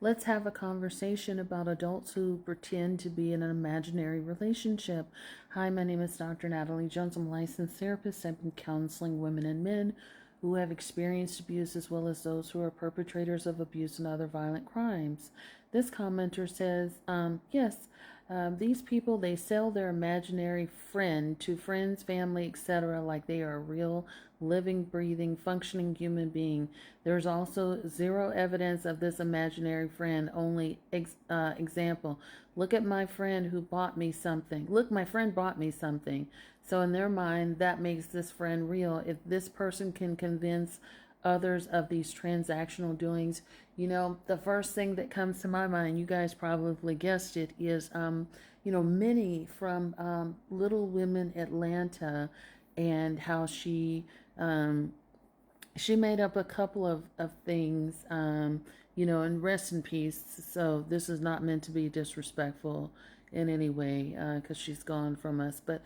Let's have a conversation about adults who pretend to be in an imaginary relationship. Hi, my name is Dr. Natalie Jones. I'm a licensed therapist. I've been counseling women and men who have experienced abuse as well as those who are perpetrators of abuse and other violent crimes. This commenter says, yes, these people, they sell their imaginary friend to friends, family, etc., like they are a real, living, breathing, functioning human being. There's also zero evidence of this imaginary friend, only example. Look at my friend who bought me something. Look, my friend bought me something. So in their mind, that makes this friend real. If this person can convince others of these transactional doings, the first thing that comes to my mind, you guys probably guessed it, is Minnie from Little Women Atlanta, and how she made up a couple of things, and rest in peace. So this is not meant to be disrespectful in any way, because she's gone from us. But,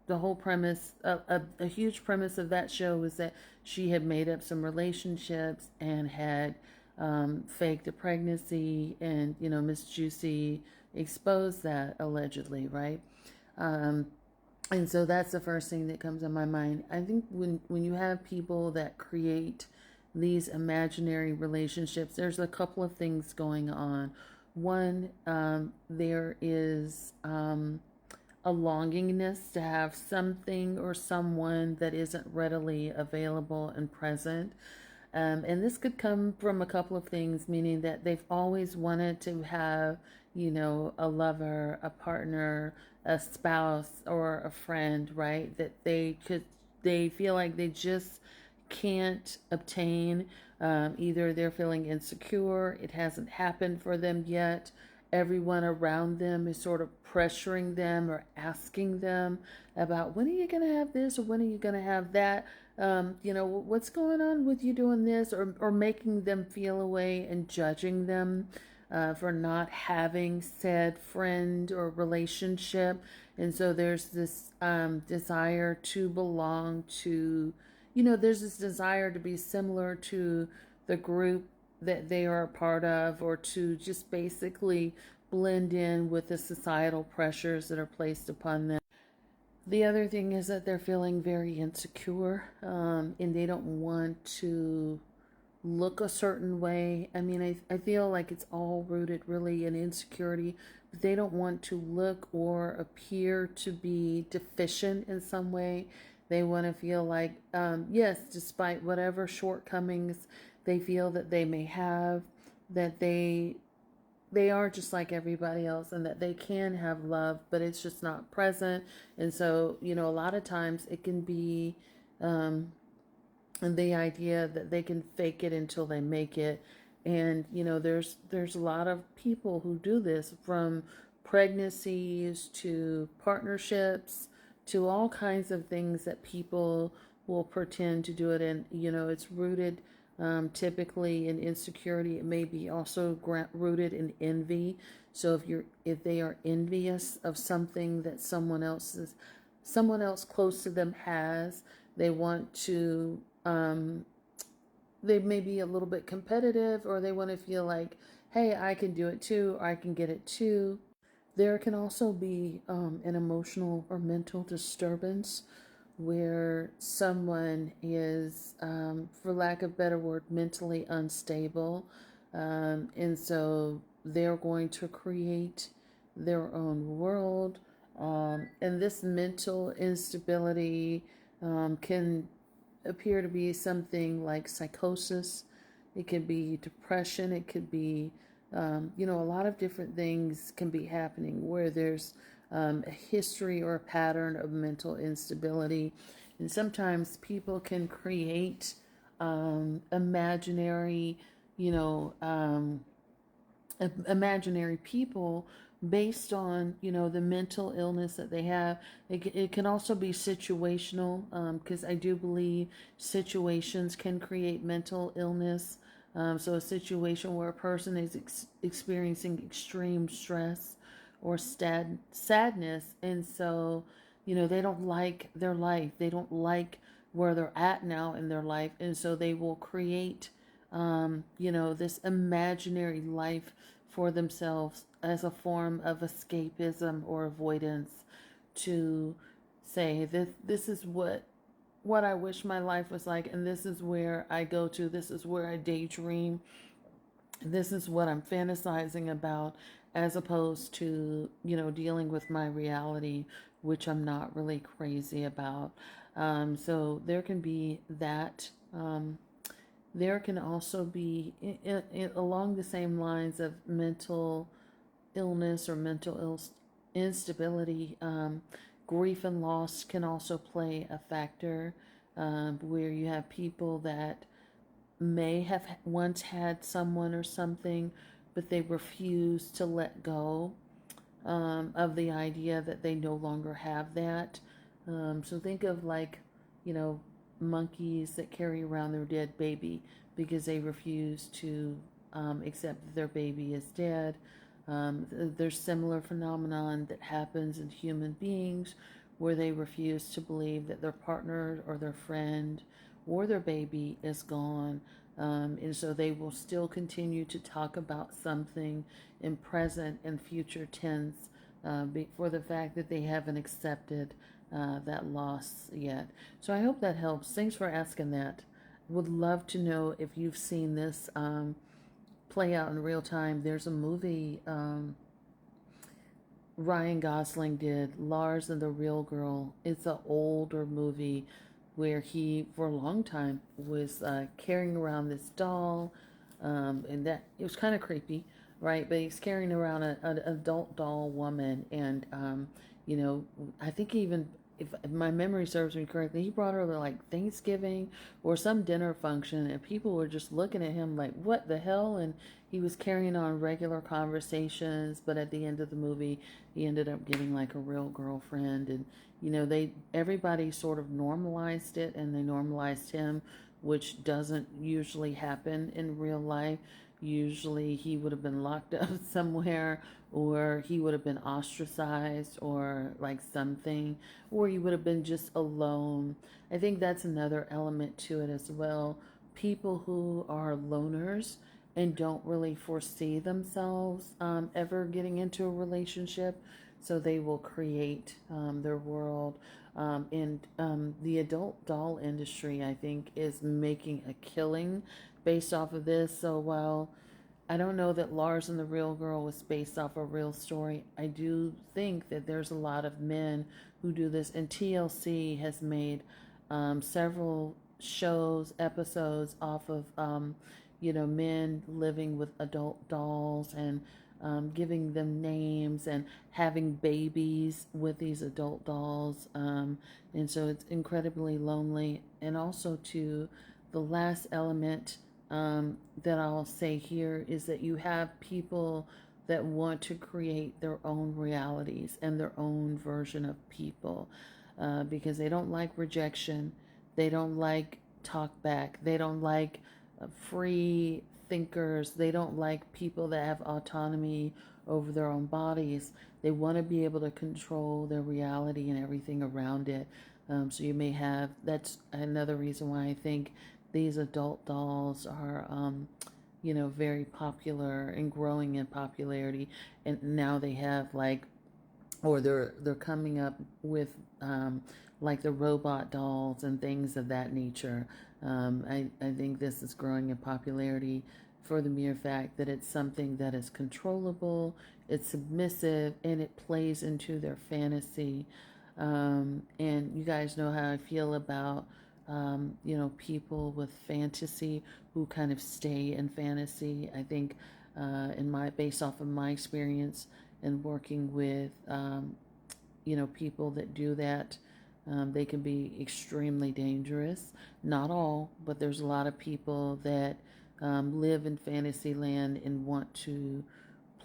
the whole premise, a huge premise of that show was that she had made up some relationships and had faked a pregnancy, and, Miss Juicy exposed that allegedly, right? Um, and so that's the first thing that comes to my mind. I think when you have people that create these imaginary relationships, there's a couple of things going on. One, there is a longingness to have something or someone that isn't readily available and present. And this could come from a couple of things, meaning that they've always wanted to have, a lover, a partner, a spouse, or a friend, right? That they feel like they just can't obtain. Either they're feeling insecure, it hasn't happened for them yet. Everyone around them is sort of pressuring them or asking them about, when are you going to have this, or when are you going to have that? What's going on with you doing this, or making them feel away and judging them for not having said friend or relationship. And so there's this desire to belong to, there's this desire to be similar to the group that they are a part of, or to just basically blend in with the societal pressures that are placed upon them. The other thing is that they're feeling very insecure, and they don't want to look a certain way. I mean, I feel like it's all rooted really in insecurity, but they don't want to look or appear to be deficient in some way. They want to feel like, yes, despite whatever shortcomings they feel that they may have, that they are just like everybody else, and that they can have love, but it's just not present. And so, a lot of times it can be the idea that they can fake it until they make it. And, there's a lot of people who do this, from pregnancies to partnerships to all kinds of things that people will pretend to do it. And, it's rooted typically in insecurity. It may be also rooted in envy. So if they are envious of something that someone else close to them has, they want to they may be a little bit competitive, or they want to feel like, hey, I can do it too, or I can get it too. There can also be an emotional or mental disturbance where someone is, for lack of a better word, mentally unstable. And so they're going to create their own world. And this mental instability can appear to be something like psychosis. It could be depression. It could be, a lot of different things can be happening where there's a history or a pattern of mental instability. And sometimes people can create imaginary, you know, um, imaginary people based on the mental illness that they have. It can also be situational, because I do believe situations can create mental illness. So a situation where a person is experiencing extreme stress or sadness, and so they don't like their life, they don't like where they're at now in their life, and so they will create this imaginary life for themselves as a form of escapism or avoidance to say this is what I wish my life was like, and this is where I go to, this is where I daydream, this is what I'm fantasizing about, as opposed to, dealing with my reality, which I'm not really crazy about. So there can be that. There can also be, along the same lines of mental illness or instability, grief and loss can also play a factor, where you have people that may have once had someone or something, but they refuse to let go, of the idea that they no longer have that. So think of, like, you know, monkeys that carry around their dead baby because they refuse to, accept that their baby is dead. There's similar phenomenon that happens in human beings where they refuse to believe that their partner or their friend or their baby is gone. And so they will still continue to talk about something in present and future tense, for the fact that they haven't accepted that loss yet. So I hope that helps. Thanks for asking that. Would love to know if you've seen this play out in real time. There's a movie Ryan Gosling did, Lars and the Real Girl. It's an older movie where he, for a long time, was carrying around this doll, and that it was kind of creepy, right? But he's carrying around an adult doll woman, and you know, I think even if my memory serves me correctly, he brought her to like Thanksgiving or some dinner function, and people were just looking at him like, "What the hell?" And he was carrying on regular conversations, but at the end of the movie, he ended up getting like a real girlfriend, and everybody sort of normalized it, and they normalized him, which doesn't usually happen in real life. Usually he would have been locked up somewhere, or he would have been ostracized, or like something, or he would have been just alone. I think that's another element to it as well. People who are loners and don't really foresee themselves ever getting into a relationship, so they will create their world. And the adult doll industry, I think, is making a killing based off of this. So while I don't know that Lars and the Real Girl was based off a real story, I do think that there's a lot of men who do this. And TLC has made several shows, episodes off of, men living with adult dolls, and giving them names and having babies with these adult dolls. And so it's incredibly lonely. And also, to the last element that I'll say here is that you have people that want to create their own realities and their own version of people, because they don't like rejection, they don't like talk back, they don't like free thinkers, they don't like people that have autonomy over their own bodies. They want to be able to control their reality and everything around it. So you may have, that's another reason why I think these adult dolls are, very popular and growing in popularity. And now they have like, or they're coming up with like the robot dolls and things of that nature. I think this is growing in popularity for the mere fact that it's something that is controllable, it's submissive, and it plays into their fantasy. And you guys know how I feel about people with fantasy who kind of stay in fantasy. I think, based off of my experience and working with, people that do that, they can be extremely dangerous. Not all, but there's a lot of people that live in fantasy land and want to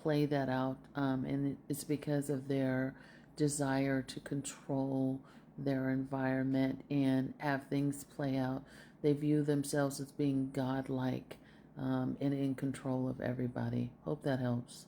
play that out, and it's because of their desire to control their environment and have things play out. They view themselves as being godlike, and in control of everybody. Hope that helps.